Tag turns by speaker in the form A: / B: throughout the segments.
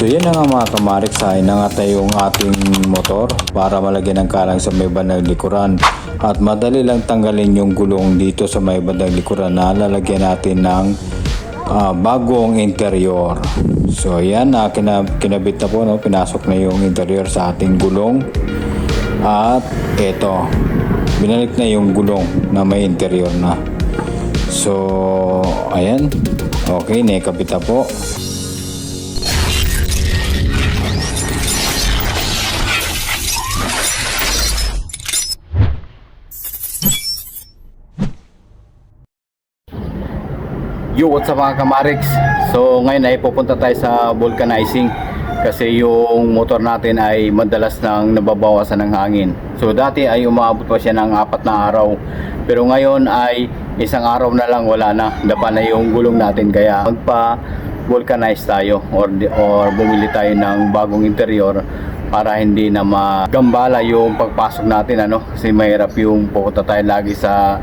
A: So yan na nga mga kamarik, sahin na nga tayo yung ating motor para malagyan ng kalang sa may bandang likuran. At madali lang tanggalin yung gulong dito sa may bandang likuran na lalagyan natin ng bagong interior. So yan, kinabit na po, no? Pinasok na yung interior sa ating gulong. At eto, binalik na yung gulong na may interior na. So ayan, okay, naikabit na po. Yo, what's up mga kamariks? So ngayon ay pupunta tayo sa vulcanizing kasi yung motor natin ay madalas nang nababawasan ng hangin. So dati ay umaabot pa siya ng 4 na araw, pero ngayon ay isang araw na lang wala na, dapa na yung gulong natin. Kaya magpa vulcanize tayo or bumili tayo ng bagong interior para hindi na magambala yung pagpasok natin, ano, kasi mahirap yung pupunta tayo lagi sa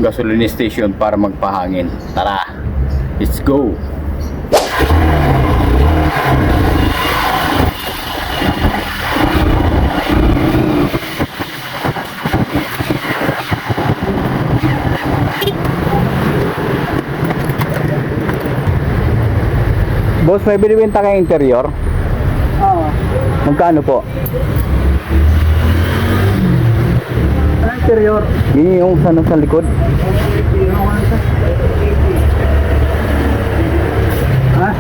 A: gasoline station para magpahangin. Tara, let's go! Boss, may binibenta kayong interior?
B: Oo.
A: Magkano po?
B: Ano interior?
A: Yun yung sa likod.
B: Ha?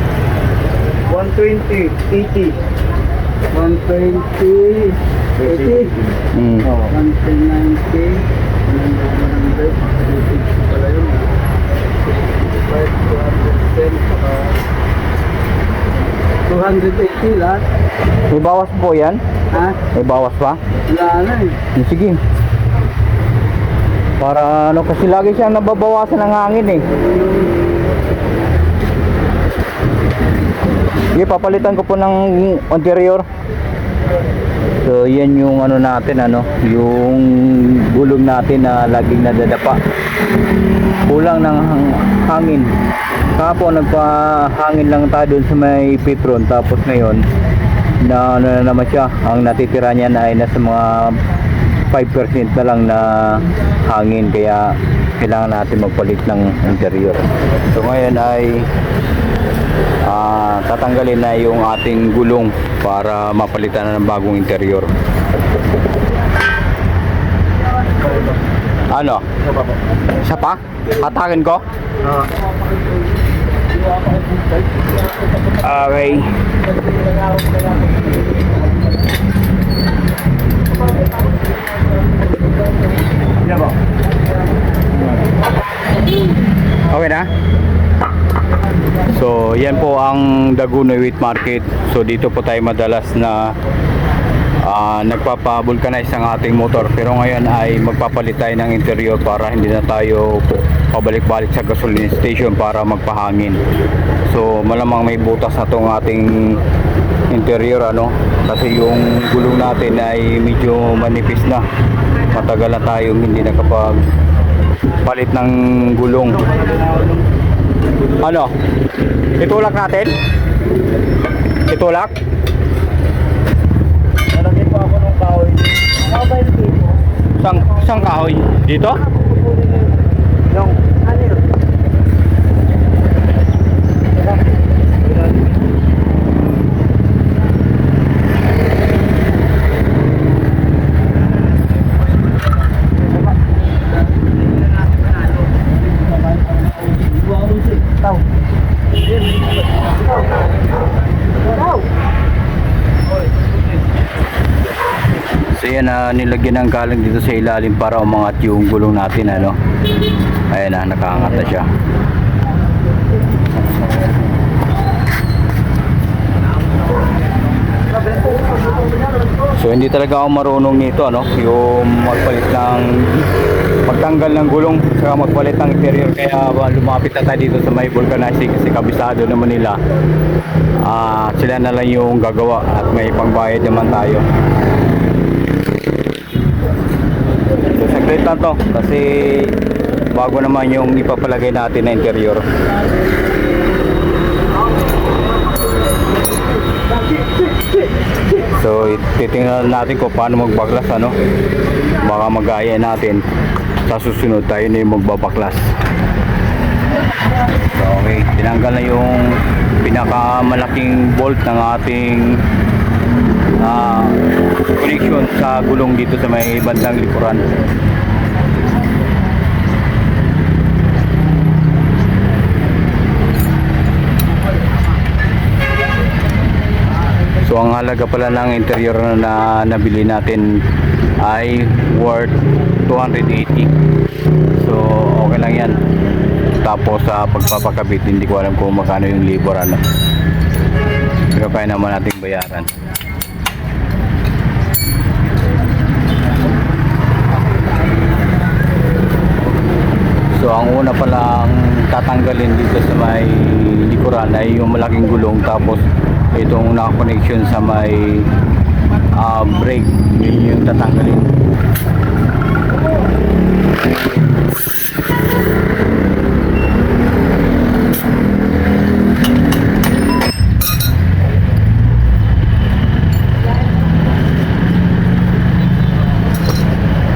B: 120, 80. 120, 80.
A: Oo.
B: 190, 100, 100 pala yun. 280 lahat.
A: May bawas po yan?
B: Ha?
A: May bawas pa?
B: Wala na eh.
A: Sige. Para ano, kasi lagi siyang nababawasan ng hangin eh. Sige, papalitan ko po ng interior. So yan yung ano natin, ano, yung gulong natin na laging nadadapa. Kulang ng hangin. Kapon nagpahangin lang tayo dun sa may Petron, tapos ngayon na ano na naman siya, ang natitira niya na ay nasa mga 5% na lang na hangin, kaya kailangan natin magpalit ng interior. So ngayon ay tatanggalin na yung ating gulong para mapalitan na ng bagong interior. Ano? Isa pa? Hatakin ko? Okay. Okay na? So yan po ang Dagunoy Wheat Market. So dito po tayo madalas na nagpapa-vulcanize ang ating motor, pero ngayon ay magpapalit tayo ng interior para hindi na tayo pabalik-balik sa gasoline station para magpahangin. So malamang may butas na tong ating interior, ano, kasi yung gulong natin ay medyo manipis na. Matagal na tayong hindi nakapagpalit ng gulong. Ano? Itulak natin? Itulak?
B: Nalagay po ako ng kahoy. Mobile dito.
A: Sang kahoy? Dito?
B: Yung, ano yun?
A: So yan na, nilagyan ng galang dito sa ilalim para umangat yung gulong natin, ano. Ayan na, nakaangat na siya. So hindi talaga ako marunong nito, ano, yung magtanggal ng gulong saka magpalit ng interior, kaya lumapit na tayo dito sa may vulcanizing kasi kabisado naman nila. Sila na lang yung gagawa at may pangbayad naman tayo. So saglit lang to kasi bago naman yung ipapalagay natin na interior. So titingnan natin kung paano magbaklas, ano. Baka magaya natin sa susunod tayo na yung magbabaklas. So okay, tinanggal na yung pinakamalaking bolt ng ating connection sa gulong dito sa may bandang likuran. So ang halaga pala ng interior na nabili natin ay worth 280. So okay lang yan. Tapos sa pagpapakabit, hindi ko alam kung magkano yung labor, ano. Pero kaya naman nating bayaran. So ang una palang tatanggalin dito sa may likuran ay yung malaking gulong, tapos itong naka-connection sa may brake, yun yung tatanggalin.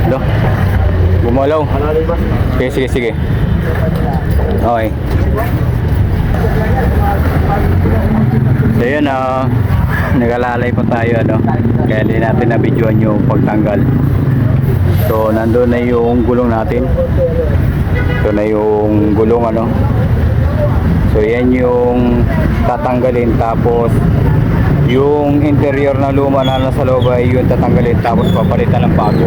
A: Hello? Bumalaw? Sige. Okay. So yun, nagalalay pa tayo, ano. Kaya hindi natin na-videoan yung pagtanggal. So nandun na yung gulong natin. Ito na yung gulong, ano. So yan yung tatanggalin, tapos yung interior na luma na nasa loob ay yung tatanggalin, tapos papalitan ng bago.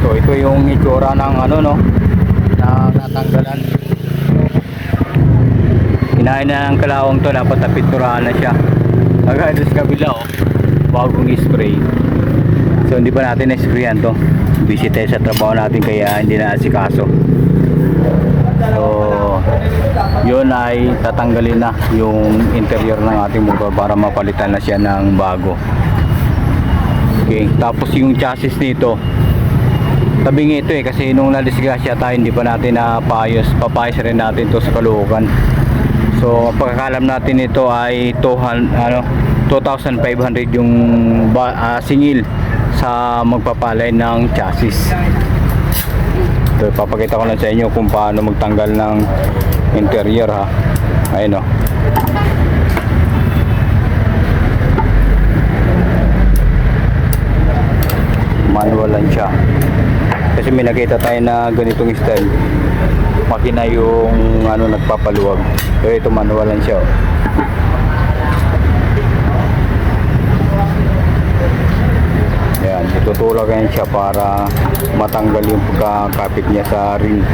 A: So ito yung itsura ng ano, no, na natanggalan. Hinahin na ng kalawang to, dapat napinturahan na siya. Agad sa kabila, oh, bagong spray. So hindi pa natin na-sprayan to. Busy tayo sa trabaho natin kaya hindi na asikaso. So yun ay tatanggalin na yung interior ng ating motor para mapalitan na siya ng bago. Okay, tapos yung chassis nito, tabing ito kasi nung nadisgrasya tayo hindi pa natin napayos. Papayos rin natin to sa Caloocan. So pagkakalam natin ito ay 2,500 yung singil sa magpapalay ng chassis. So papakita ko lang sa inyo kung paano magtanggal ng interior, ha. Ayun, oh. Manual lang siya. Kasi may nakita tayo na ganitong style, makina yung ano nagpapaluwag. Pero ito manual lang siya, oh. Yan, itutulak yan siya para matanggal yung pagkakapit niya sa ring.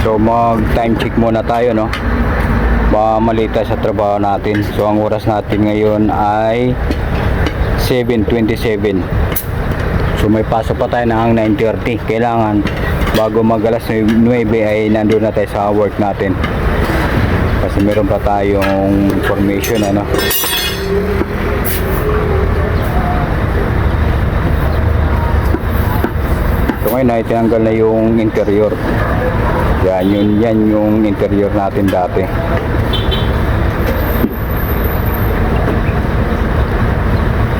A: So mag time check muna tayo, no, baka malita sa trabaho natin. So ang oras natin ngayon ay 7:27. So may pasok pa tayo ng 9:30. Kailangan bago mag alas 9 ay nandun na tayo sa work natin, kasi meron pa tayong information, ano. So ngayon ay tinanggal na yung interior. Yan yung interior natin dati.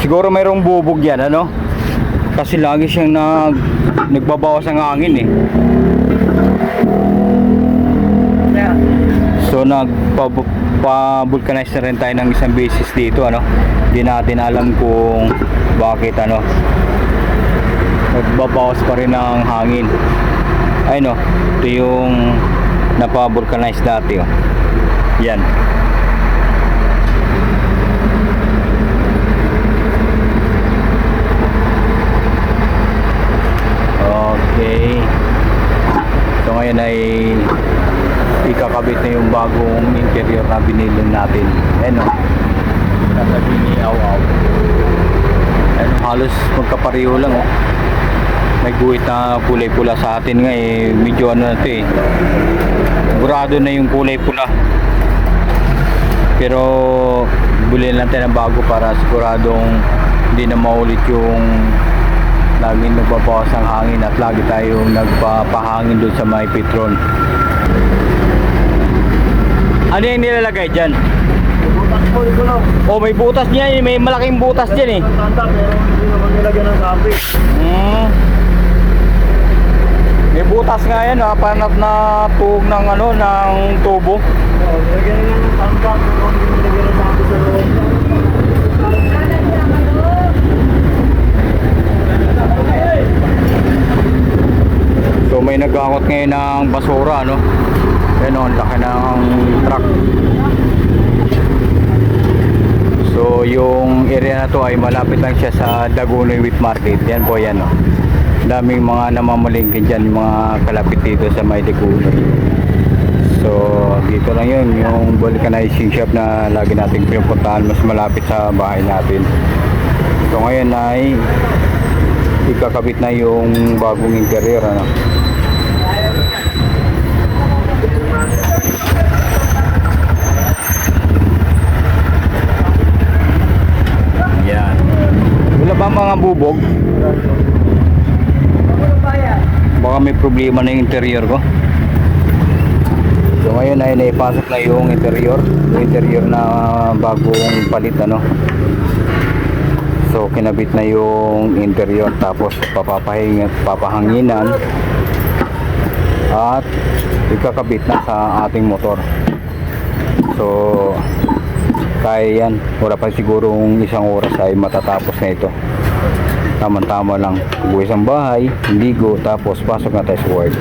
A: Siguro mayroong bubog yan, ano, kasi lagi siyang nagbabawas ng hangin, eh. So nagpa-vulcanize na rin tayo ng isang beses dito, ano. Hindi natin alam kung bakit, ano, nagbabawas pa rin ng hangin. Ay, no, ito yung napa-vulcanize dati, oh. Yan. Okay. So ngayon ay ikakabit na yung bagong interior na binili natin. Ayan, oh. Sasabi ni Aw-Aw. Ayan, halos magkapareho lang, oh. May guhit na kulay pula sa atin nga, eh. Medyo ano na ito, eh. Sigurado na yung kulay pula. Pero bilhin lang tayo ng bago para siguradong hindi na maulit yung laging nagbabawas ng hangin at lagi tayong nagpapahangin doon sa may Petron. Ano yung nilalagay dyan?
B: Takbo ko lang.
A: Oh, may butas niya, may malaking butas diyan eh.
B: Tanda pero hindi naman nilagyan ng sabi.
A: May butas nga yan, panat na tuog ng ano, ng tubo.
B: Oo, nilagyan nila ng tanda pero hindi nilagyan ng sabi sa loob.
A: So may nag-aakot ngayon ng basura, no? Yan o, ang laki ng truck. So yung area na to ay malapit lang siya sa Dagunoy Wheat Market. Yan po yan, no? Daming mga namamalingkin dyan, mga kalapit dito sa may Dagunoy. So dito lang yun, yung vulcanizing shop na lagi nating pinupuntahan, mas malapit sa bahay natin. So ngayon ay ikakabit na yung bagong interior, ano? Yan. Wala ba mga bubog? Baka may problema na yung interior ko. So ngayon ay naipasok na yung interior na bagong palit, ano. So kinabit na yung interior, tapos papahanginan at ikakabit na sa ating motor. So kaya yan, wala pa sigurong isang oras ay matatapos na ito. Tama-tama lang, buhay sa bahay, ligo, tapos pasok na tayo sa work.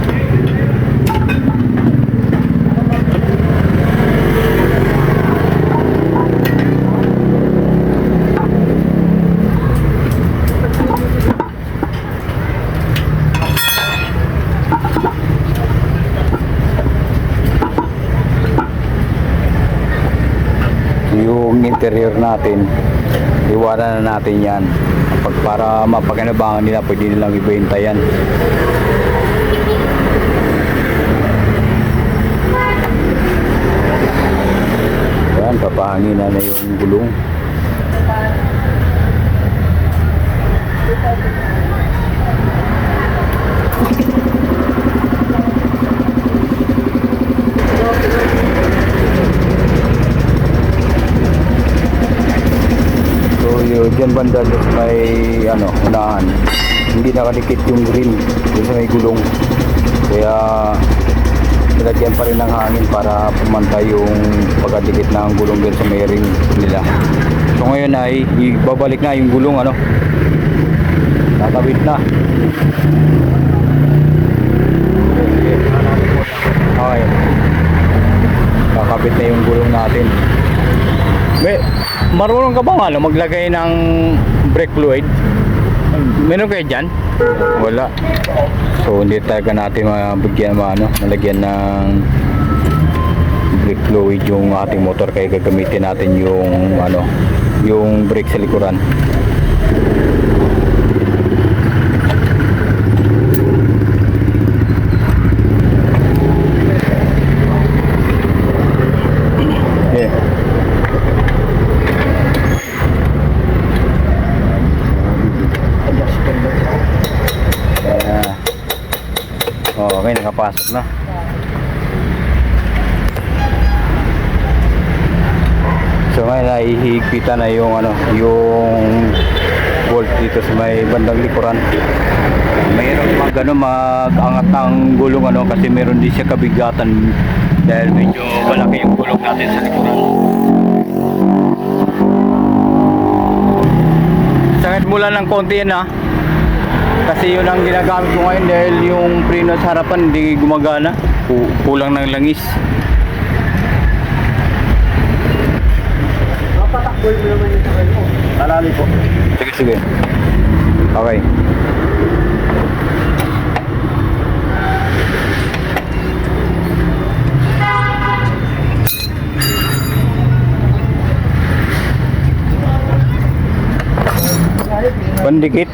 A: Yung interior natin, iwanan na natin yan para mapaganabangan nila, pwede nilang ibenta yan. Yan, papahangin na yung gulong. Diyan banda sa may ano, unahan, hindi nakadikit yung rim dun sa may gulong, kaya nilagyan pa rin ng hangin para pumantay yung pagkadikit ng gulong dun sa may rim nila. So ngayon ay ibabalik na yung gulong, ano, nakabit na. Okay, kakabit na yung gulong natin. Marunong ka ba ano, maglagay ng brake fluid? Meron kayo dyan? Wala. So hindi talaga natin malagyan ng brake fluid yung ating motor, kaya gagamitin natin yung ano, yung brake sa likuran. Okay, nakapasok na. So ngayon nahihigpitan na yung ano, yung bolt dito sa may bandang likuran. Mayroon mag-angat ng gulong, ano, kasi meron din siya kabigatan dahil medyo malaki yung gulong natin sa likuran. Sakit mula ng konti yan, ha. Kasi yun ang ginagamit ko ngayon dahil yung preno sa harapan hindi gumagana, kulang ng langis.
B: Mapatakboy mo naman yung sakay mo. Talali po.
A: Sige, sige. Okay. Pandikit.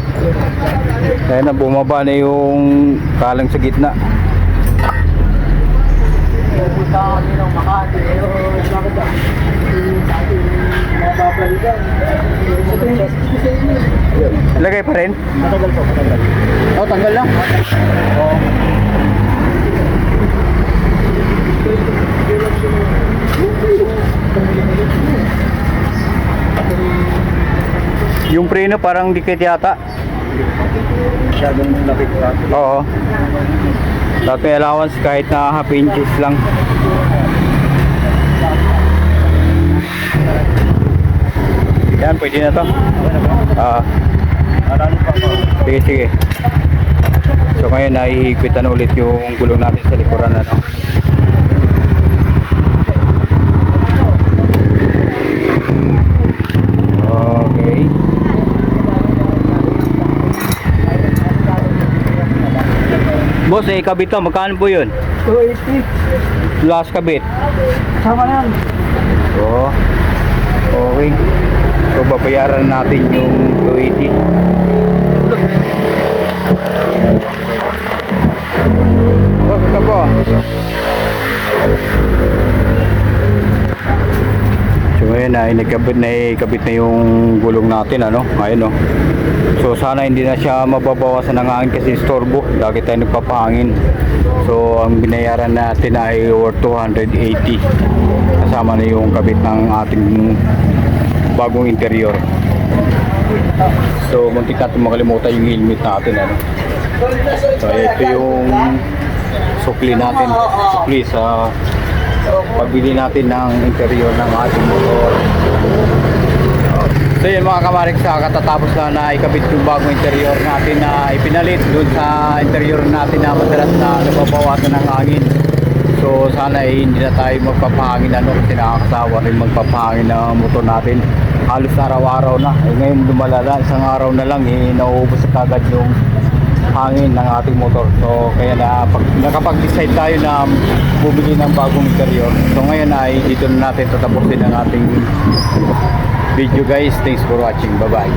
A: Kaya na bumaba na yung kalang sa gitna.
B: Pupunta kami ng Makati. Bakit ba? Sa ating mga babalikan.
A: Lagay pa rin?
B: Matagal po, matagal.
A: Oh, tanggal lang.
B: Oo.
A: Yung preno parang dikit yata.
B: Masyadong lapit ka.
A: Oo. Dapat may allowance kahit na half inches lang. Yan, pwede na to.
B: Marami pa ako.
A: Sige, sige. So ngayon nahihigpitan ulit yung gulong natin sa likuran, ano. Okay. Boss, kabit to. Magkano po yun?
B: 280.
A: Last kabit.
B: Sama na yan.
A: So, okay. So, babayaran natin yung 280. Oh, ito po. So, ngayon ay nagkabit na yung gulong natin, ano? Ayun, no? So, sana hindi na siya mababawasan ng hangin kasi storbo. Lagi tayo nagpapahangin. So, ang binayaran natin ay worth 280. Kasama na yung kabit ng ating bagong interior. So, muntik natin makalimutan yung helmet natin, ano. So, ito yung sukli natin. Sukli sa pagbili natin ng interior ng ating motor. So yun mga kamarik, sa katatapos na ikabit yung bagong interior natin na ipinalit dun sa interior natin na madalas na nababawasan ng hangin. So sana hindi na tayo magpapahangin, ano, kasi nakakasawa rin magpapahangin ng motor natin. Halos araw-araw na. Ngayon lumalala, isang araw na lang nauubos agad yung hangin ng ating motor. So kaya nakapag-decide tayo na bumili ng bagong interior. So ngayon ay dito na natin tatapusin ang ating video, guys. Thanks for watching. Bye bye.